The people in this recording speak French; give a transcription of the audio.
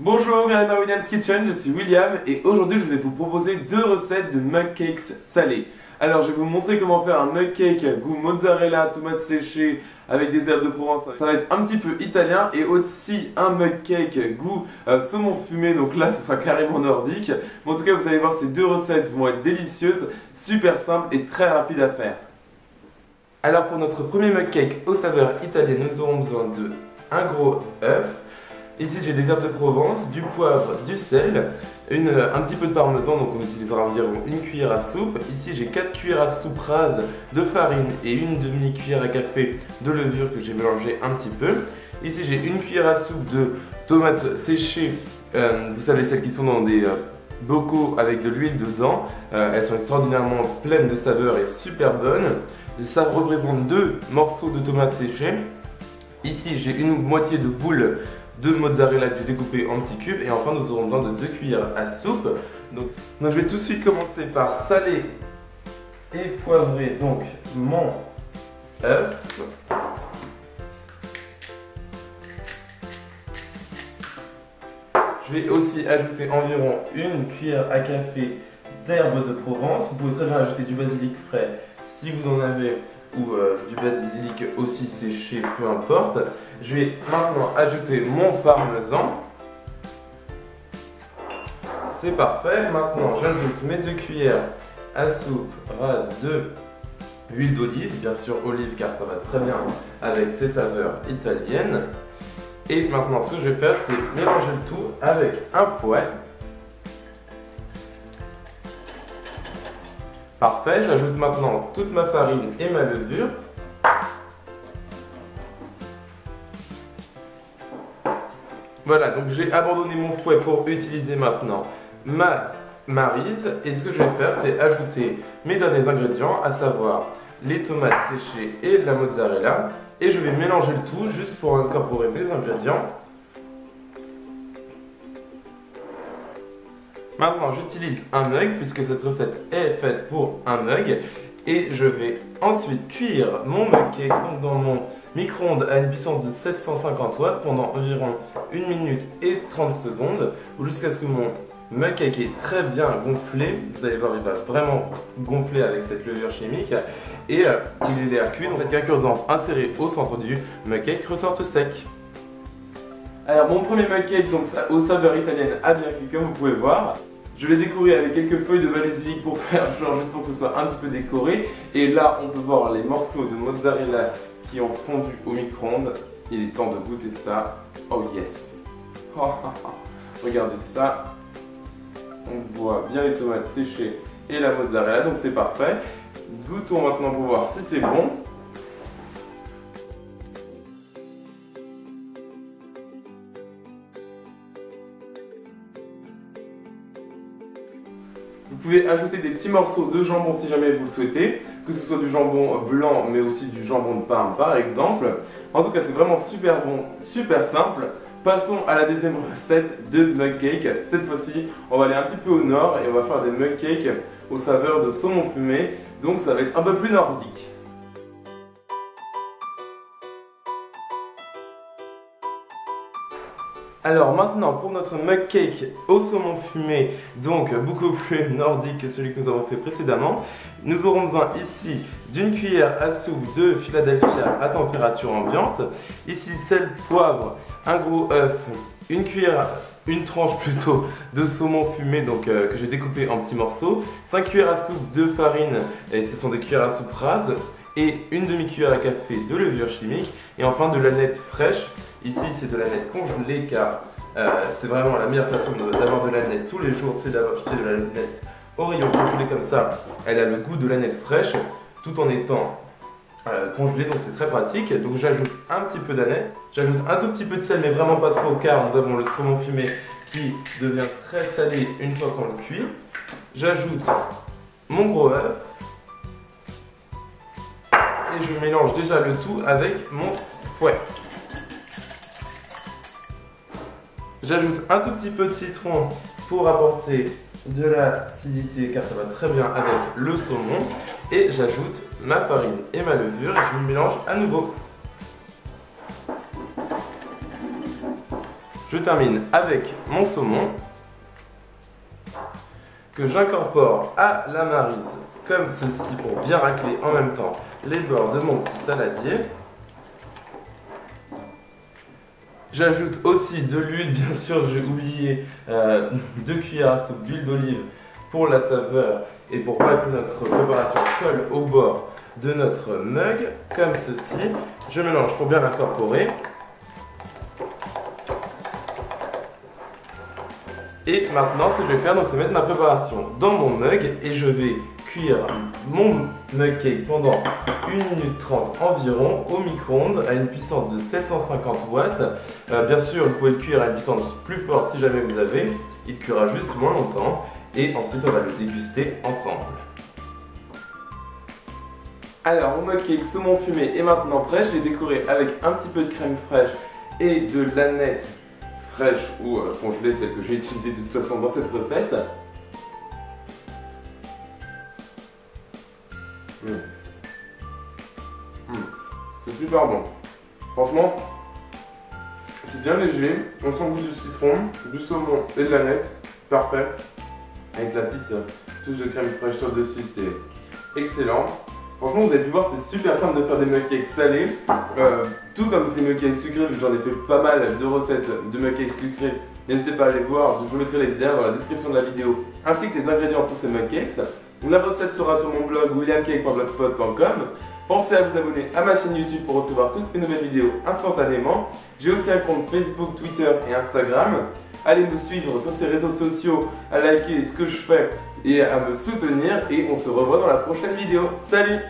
Bonjour, bienvenue dans William's Kitchen, je suis William et aujourd'hui je vais vous proposer deux recettes de mug cakes salés. Alors je vais vous montrer comment faire un mug cake goût mozzarella, tomates séchées avec des herbes de Provence. Ça va être un petit peu italien et aussi un mug cake goût saumon fumé, donc là ce sera carrément nordique. Mais en tout cas vous allez voir, ces deux recettes vont être délicieuses, super simples et très rapides à faire. Alors pour notre premier mug cake aux saveurs italiennes, nous aurons besoin de un gros œuf. Ici j'ai des herbes de Provence, du poivre, du sel, un petit peu de parmesan, donc on utilisera environ une cuillère à soupe. Ici j'ai 4 cuillères à soupe rases de farine et une demi-cuillère à café de levure que j'ai mélangé un petit peu. Ici j'ai une cuillère à soupe de tomates séchées, vous savez celles qui sont dans des bocaux avec de l'huile dedans. Elles sont extraordinairement pleines de saveurs et super bonnes. Ça représente 2 morceaux de tomates séchées. Ici j'ai une moitié de boule de mozzarella que j'ai découpé en petits cubes et enfin nous aurons besoin de 2 cuillères à soupe. Donc je vais tout de suite commencer par saler et poivrer donc mon œuf. Je vais aussi ajouter environ une cuillère à café d'herbes de Provence. Vous pouvez très bien ajouter du basilic frais si vous en avez, ou du basilic aussi séché, peu importe. Je vais maintenant ajouter mon parmesan. C'est parfait. Maintenant j'ajoute mes 2 cuillères à soupe rases de huile d'olive, bien sûr olive car ça va très bien avec ces saveurs italiennes. Et maintenant ce que je vais faire, c'est mélanger le tout avec un fouet. Parfait, j'ajoute maintenant toute ma farine et ma levure. Voilà, donc j'ai abandonné mon fouet pour utiliser maintenant ma maryse. Et ce que je vais faire, c'est ajouter mes derniers ingrédients, à savoir les tomates séchées et la mozzarella. Et je vais mélanger le tout juste pour incorporer mes ingrédients. Maintenant, j'utilise un mug puisque cette recette est faite pour un mug. Et je vais ensuite cuire mon mug cake donc dans mon micro-ondes à une puissance de 750 watts pendant environ 1 minute et 30 secondes jusqu'à ce que mon mug cake est très bien gonflé. Vous allez voir, il va vraiment gonfler avec cette levure chimique et qu'il ait l'air cuit. Donc cette craquure dense insérée au centre du mug cake ressorte sec. Alors mon premier mug cake donc aux saveurs italiennes a bien cuit comme vous pouvez voir. Je l'ai décoré avec quelques feuilles de basilic pour faire genre juste pour que ce soit un petit peu décoré. Et là on peut voir les morceaux de mozzarella qui ont fondu au micro-ondes. Il est temps de goûter ça. Oh yes. Regardez ça. On voit bien les tomates séchées et la mozzarella, donc c'est parfait. Goûtons maintenant pour voir si c'est bon. Vous pouvez ajouter des petits morceaux de jambon si jamais vous le souhaitez, que ce soit du jambon blanc mais aussi du jambon de Parme par exemple. En tout cas c'est vraiment super bon, super simple. Passons à la deuxième recette de mug cake. Cette fois-ci on va aller un petit peu au nord et on va faire des mug cakes aux saveurs de saumon fumé. Donc ça va être un peu plus nordique. Alors maintenant pour notre mug cake au saumon fumé, donc beaucoup plus nordique que celui que nous avons fait précédemment, nous aurons besoin ici d'une cuillère à soupe de Philadelphia à température ambiante, ici sel, poivre, un gros œuf, une tranche plutôt de saumon fumé donc, que j'ai découpé en petits morceaux, 5 cuillères à soupe de farine, et ce sont des cuillères à soupe rases, et une demi-cuillère à café de levure chimique, et enfin de l'aneth fraîche. Ici c'est de l'aneth congelée car c'est vraiment la meilleure façon d'avoir de l'aneth tous les jours, c'est d'acheter de l'aneth au rayon congelé comme ça. Elle a le goût de l'aneth fraîche tout en étant congelée, donc c'est très pratique. Donc j'ajoute un petit peu d'aneth, j'ajoute un tout petit peu de sel mais vraiment pas trop car nous avons le saumon fumé qui devient très salé une fois qu'on le cuit. J'ajoute mon gros œuf et je mélange déjà le tout avec mon fouet. J'ajoute un tout petit peu de citron pour apporter de l'acidité car ça va très bien avec le saumon. Et j'ajoute ma farine et ma levure et je mélange à nouveau. Je termine avec mon saumon que j'incorpore à la maryse comme ceci pour bien racler en même temps les bords de mon petit saladier. J'ajoute aussi de l'huile, bien sûr j'ai oublié 2 cuillères à soupe d'huile d'olive pour la saveur et pour pas que notre préparation colle au bord de notre mug, comme ceci. Je mélange pour bien l'incorporer. Et maintenant ce que je vais faire, c'est mettre ma préparation dans mon mug et je vais cuire mon mug cake pendant 1 minute 30 environ au micro-ondes à une puissance de 750 watts. Bien sûr, vous pouvez le cuire à une puissance plus forte si jamais vous avez. Il cuira juste moins longtemps et ensuite on va le déguster ensemble. Alors, mon mug cake saumon fumé est maintenant prêt. Je l'ai décoré avec un petit peu de crème fraîche et de l'aneth fraîche ou congelée, celle que j'ai utilisée de toute façon dans cette recette. C'est super bon. Franchement, c'est bien léger. On sent le goût du citron, du saumon et de l'aneth. Parfait. Avec la petite touche de crème fraîche au-dessus, c'est excellent. Franchement, vous avez pu voir, c'est super simple de faire des mug cakes salés. Tout comme les mug cakes sucrés, j'en ai fait pas mal de recettes de mug cakes sucrés. N'hésitez pas à aller voir, je vous mettrai les liens dans la description de la vidéo, ainsi que les ingrédients pour ces mug cakes. La recette sera sur mon blog williamcake.blogspot.com. Pensez à vous abonner à ma chaîne YouTube pour recevoir toutes mes nouvelles vidéos instantanément. J'ai aussi un compte Facebook, Twitter et Instagram. Allez me suivre sur ces réseaux sociaux, à liker ce que je fais et à me soutenir. Et on se revoit dans la prochaine vidéo. Salut!